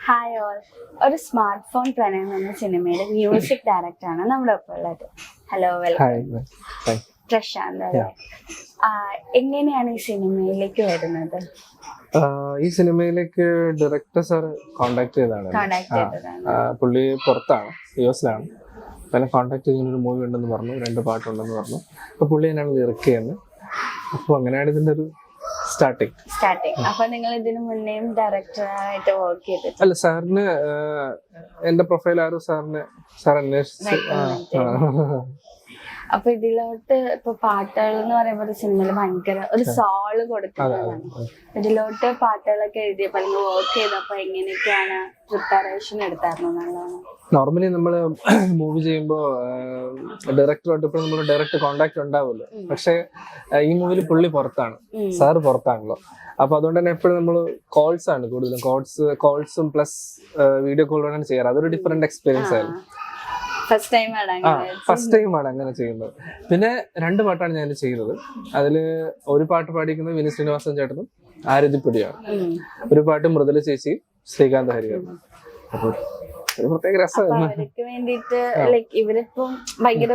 Hi all. ഒരു smart phone പ്രണയം എന്ന സിനിമയുടെ മ്യൂസിക് ഡയറക്ടറാണ് നമ്മുടെ ഒപ്പം ഉള്ളത്. Hello, welcome. പ്രശാന്ത് അല്ലേ? എങ്ങനെയാണ് ഈ സിനിമയിലേക്ക് വരുന്നത്? ഈ സിനിമയിലേക്ക് ഡയറക്ടർ സാർ കോണ്ടാക്ട് ചെയ്തതാണ്. പുള്ളി പുറത്താണ്, യുഎസിലാണ്. പിന്നെ കോണ്ടാക്ട് ചെയ്യുന്ന ഒരു മൂവി ഉണ്ടെന്ന് പറഞ്ഞു, 2 പാട്ടുണ്ടെന്ന് പറഞ്ഞു. അപ്പൊ പുള്ളി തന്നെയാണ് ലിറിക് ചെയ്യുന്നത്. അപ്പൊ അങ്ങനെയാണ് ഇതിന്റെ ഒരു സ്റ്റാർട്ടിങ്. അപ്പൊ നിങ്ങൾ ഇതിനു മുന്നേയും ഡയറക്ടറായിട്ട് വർക്ക് ചെയ്തിട്ട്? അല്ല, സാറിന് എന്റെ പ്രൊഫൈൽ ആരും സാർ അന്വേഷിച്ച്. അപ്പൊ ഇതിലോട്ട് ഇപ്പൊ പാട്ടുകൾ എന്ന് പറയുമ്പോൾ ഒരു സിനിമയിൽ ഭയങ്കര ഒരു സോള് കൊടുക്കുന്നതാണ്. ഇതിലോട്ട് പാട്ടുകളൊക്കെ എഴുതിയപ്പോ അല്ലെങ്കിൽ വർക്ക് ചെയ്തപ്പോ എങ്ങനെയൊക്കെയാണ് പ്രിപ്പറേഷൻ എടുത്തായിരുന്നു? നല്ലോണം നോർമലി നമ്മള് മൂവി ചെയ്യുമ്പോ ഡയറക്ടറായിട്ട് ഇപ്പൊ നമ്മൾ ഡയറക്റ്റ് കോണ്ടാക്ട് ഉണ്ടാവുമല്ലോ. പക്ഷെ ഈ മൂവിയിൽ പുള്ളി പുറത്താണ്, സാറ് പുറത്താണല്ലോ. അപ്പൊ അതുകൊണ്ട് തന്നെ എപ്പോഴും നമ്മള് കോൾസ് ആണ് കൂടുതലും. കോൾസും പ്ലസ് വീഡിയോ കോളാണ് ചെയ്യാറ്. അതൊരു ഡിഫറെന്റ് എക്സ്പീരിയൻസ് ആയിരുന്നു. ഫസ്റ്റ് ടൈമാണ് അങ്ങനെ ചെയ്യുന്നത്. പിന്നെ 2 പാട്ടാണ് ഞാൻ ചെയ്തത്. അതില് ഒരു പാട്ട് പാടിക്കുന്നത് വിനീത് ശ്രീനിവാസൻ ചേട്ടനും ആരതിപ്പൊടിയാണ്. ഒരു പാട്ട് മൃദുല ചേച്ചി, ശ്രീകാന്ത് ഹരിയാണ്. അപ്പൊ ഒരു പ്രത്യേക രസമാണ്. അവർക്ക് വേണ്ടിട്ട് ലൈക്ക് ഇവരിപ്പം ഭയങ്കര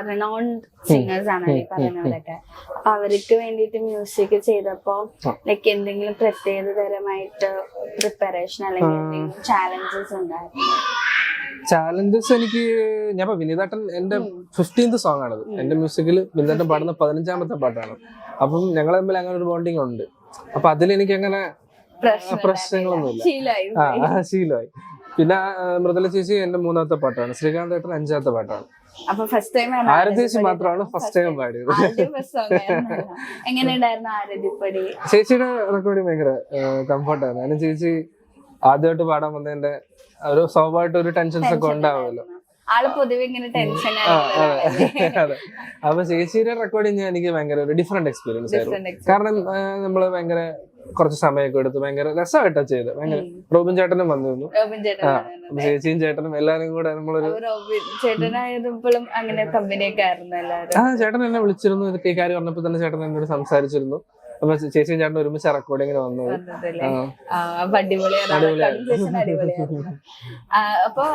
റെനോൺഡ് സിംഗേഴ്സ് ആണ് ഈ പറയുന്നവരൊക്കെ. അപ്പൊ അവർക്ക് വേണ്ടിട്ട് മ്യൂസിക് ചെയ്തപ്പോ ലൈക്ക് എന്തെങ്കിലും പ്രത്യേകതരമായിട്ട് പ്രിപ്പറേഷൻ അല്ലെങ്കിൽ എന്തെങ്കിലും ചാലഞ്ചസ് ഉണ്ടായിരുന്നു? ചാലഞ്ചസ് എനിക്ക് ഞാൻ വിനീതേട്ടൻ എന്റെ 15th സോങ് ആണത്. എന്റെ മ്യൂസിക്കിൽ വിനീതേട്ടൻ പാടുന്ന 15ാമത്തെ പാട്ടാണ്. അപ്പം ഞങ്ങൾ തമ്മിൽ അങ്ങനെ ഒരു ബോണ്ടിങ് ഉണ്ട്. അപ്പൊ അതിലെനിക്ക് അങ്ങനെ പ്രശ്നങ്ങളൊന്നുമില്ല, ശീലമായി. പിന്നെ മൃദുല ചേച്ചി എന്റെ 3ാമത്തെ പാട്ടാണ്. ശ്രീകാന്ത് ഏട്ടൻ 5ാമത്തെ പാട്ടാണ്. ആരതി മാത്രമാണ് ഫസ്റ്റ് ടൈം പാടിയത്. ചേച്ചിയുടെ റെക്കോർഡിങ് ഭയങ്കര കംഫർട്ടാണ്. അതിന് ചേച്ചി ആദ്യമായിട്ട് പാടാൻ വന്നതിന്റെ ഒരു സ്വാഭാവികമായിട്ട് ഒരു ടെൻഷൻസ് ഒക്കെ ഉണ്ടാവുമല്ലോ. അതെ. അപ്പൊ ചേച്ചിയുടെ റെക്കോർഡിങ് എനിക്ക് ഭയങ്കര ഒരു ഡിഫറെന്റ് എക്സ്പീരിയൻസ് ആയിരുന്നു. കാരണം നമ്മള് ഭയങ്കര കുറച്ച് സമയമൊക്കെ എടുത്ത് ഭയങ്കര രസമായിട്ടാ ചെയ്ത്. ഭയങ്കര റോബിൻ ചേട്ടനും വന്നിരുന്നു. ചേച്ചിയും ചേട്ടനും എല്ലാരും കൂടെ നമ്മളൊരു ചേട്ടൻ എന്നെ വിളിച്ചിരുന്നു. ഇതൊക്കെ ഈ കാര്യം പറഞ്ഞപ്പോ തന്നെ ചേട്ടൻ എന്നോട് സംസാരിച്ചിരുന്നു. അപ്പൊ ചേച്ചിയും ചേട്ടൻ ഒരുമിച്ച് റെക്കോർഡിങ്ങിന് വന്നത്. അപ്പൊ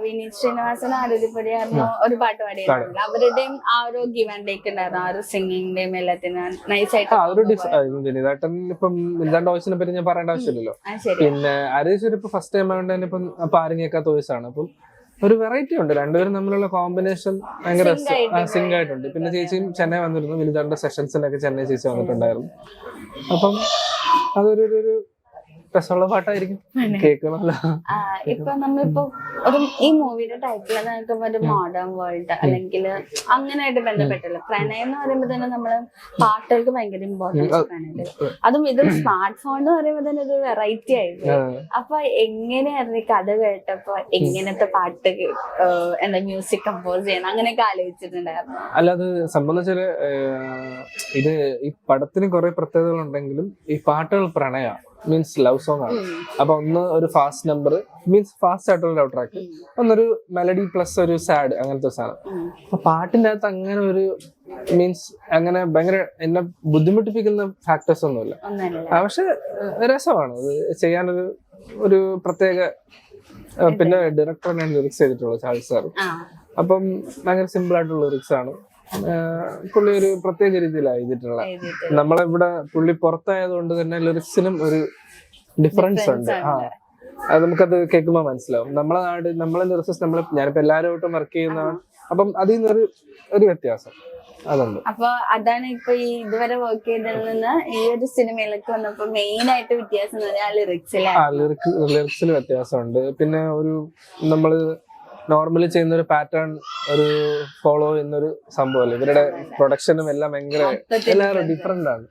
വിനീത് ശ്രീനിവാസൻ ആരോഗ്യപ്പടിയായിരുന്നു ഒരു പാട്ട് പാടിയായിരുന്നു. അവരുടെയും ആ ഒരു ഗിവ് ആൻഡ് ടേക്ക് ഉണ്ടായിരുന്നു. ആ ഒരു സിംഗിന്റെയും എല്ലാത്തിനും നൈസായിട്ട്. വിനീതേട്ടൻ ഇപ്പം വിനീതാന്റെ വോയിസിനെ പറ്റി ഞാൻ പറയേണ്ട ആവശ്യമില്ലല്ലോ. പിന്നെ ആരോഗ്യ ഇപ്പൊ ഫസ്റ്റ് ടൈം ആയതുകൊണ്ട് തന്നെ ഇപ്പം അപ്പൊ ആരും കേൾക്കാത്ത വോയിസാണ്. അപ്പം ഒരു വെറൈറ്റി ഉണ്ട്. രണ്ടുപേരും തമ്മിലുള്ള കോമ്പിനേഷൻ ഭയങ്കര സിങ്ക് ആയിട്ടുണ്ട്. പിന്നെ ചേച്ചിയും ചെന്നൈ വന്നിരുന്നു. വിനീതാന്റെ സെഷൻസിലൊക്കെ ചെന്നൈ ചേച്ചി വന്നിട്ടുണ്ടായിരുന്നു. അപ്പം അതൊരു രസമുള്ള പാട്ടായിരിക്കും, കേൾക്കണമല്ലോ. ഇപ്പൊ നമ്മളിപ്പോ ഒരു ഈ മൂവിയുടെ ടൈറ്റിൽ നോക്കുമ്പോ ഒരു മോഡേൺ വേൾഡ് അല്ലെങ്കിൽ അങ്ങനെയായിട്ട് ബന്ധപ്പെട്ടല്ലോ. പ്രണയം എന്ന് പറയുമ്പോ തന്നെ നമ്മള് പാട്ടുകൾക്ക് ഭയങ്കര ഇമ്പോർട്ടൻസ് പ്രണയത്തിൽ. അതും ഇതൊരു സ്മാർട്ട് ഫോൺ എന്ന് പറയുമ്പോ തന്നെ ഒരു വെറൈറ്റി ആയിരുന്നു. അപ്പൊ എങ്ങനെയായിരുന്നു ഈ കഥ കേട്ടപ്പോ എങ്ങനത്തെ പാട്ട് എന്താ മ്യൂസിക് കമ്പോസ് ചെയ്യണം അങ്ങനെയൊക്കെ ആലോചിച്ചിട്ടുണ്ടായിരുന്നു? അല്ല, അത് സംബന്ധിച്ചാല് ഇത് ഈ പടത്തിന് കുറെ പ്രത്യേകതകൾ ഉണ്ടെങ്കിലും ഈ പാട്ടുകൾ പ്രണയ മീൻസ് ലവ് സോങ് ആണ്. അപ്പൊ ഒന്ന് ഒരു ഫാസ്റ്റ് നമ്പർ മീൻസ് ഫാസ്റ്റ് ആയിട്ടുള്ള ലവ് ട്രാക്ക്, ഒന്നൊരു മെലഡി പ്ലസ് ഒരു സാഡ്, അങ്ങനത്തെ സാധനം. അപ്പൊ പാട്ടിന്റെ അകത്ത് അങ്ങനെ ഒരു മീൻസ് അങ്ങനെ ഭയങ്കര എന്നെ ബുദ്ധിമുട്ടിപ്പിക്കുന്ന ഫാക്ടേഴ്സ് ഒന്നുമില്ല. പക്ഷെ രസമാണ് അത് ചെയ്യാനൊരു പ്രത്യേക. പിന്നെ ഡയറക്ടറാണ് ലിറിക്സ് ചെയ്തിട്ടുള്ളത്, ചാൾസ് സാർ. അപ്പം ഭയങ്കര സിമ്പിൾ ആയിട്ടുള്ള ലിറിക്സ് ആണ്. പുള്ളി ഒരു പ്രത്യേക രീതിയിലാണ് എഴുതിയിട്ടുള്ള. നമ്മളിവിടെ പുള്ളി പുറത്തായതുകൊണ്ട് തന്നെ ലിറിക്സിനും ഒരു ഡിഫറൻസ് ഉണ്ട്. അത് നമുക്കത് കേൾക്കുമ്പോൾ മനസ്സിലാവും. നമ്മളെ നാട്, നമ്മളെ ലിറിക്സ് ഞാനിപ്പോ എല്ലാവരുമായിട്ടും വർക്ക് ചെയ്യുന്നതാണ്. അപ്പം അതിൽ നിന്നൊരു വ്യത്യാസം അതുണ്ട്. അപ്പൊ അതാണ് ഇപ്പൊ ഈ ഇതുവരെ വർക്ക് ചെയ്തതിൽ നിന്ന് ഈ ഒരു സിനിമയിലേക്ക് വന്നപ്പോ മെയിൻ ആയിട്ട് വ്യത്യാസം ലിറിക്സിൽ വ്യത്യാസമുണ്ട്. പിന്നെ ഒരു നമ്മള് നോർമലി ചെയ്യുന്ന ഒരു പാറ്റേൺ ഒരു ഫോളോ ചെയ്യുന്നൊരു സംഭവമല്ലേ. ഇവരുടെ പ്രൊഡക്ഷനും എല്ലാം ഭയങ്കര എല്ലാവരും ഡിഫറെന്റ് ആണ്.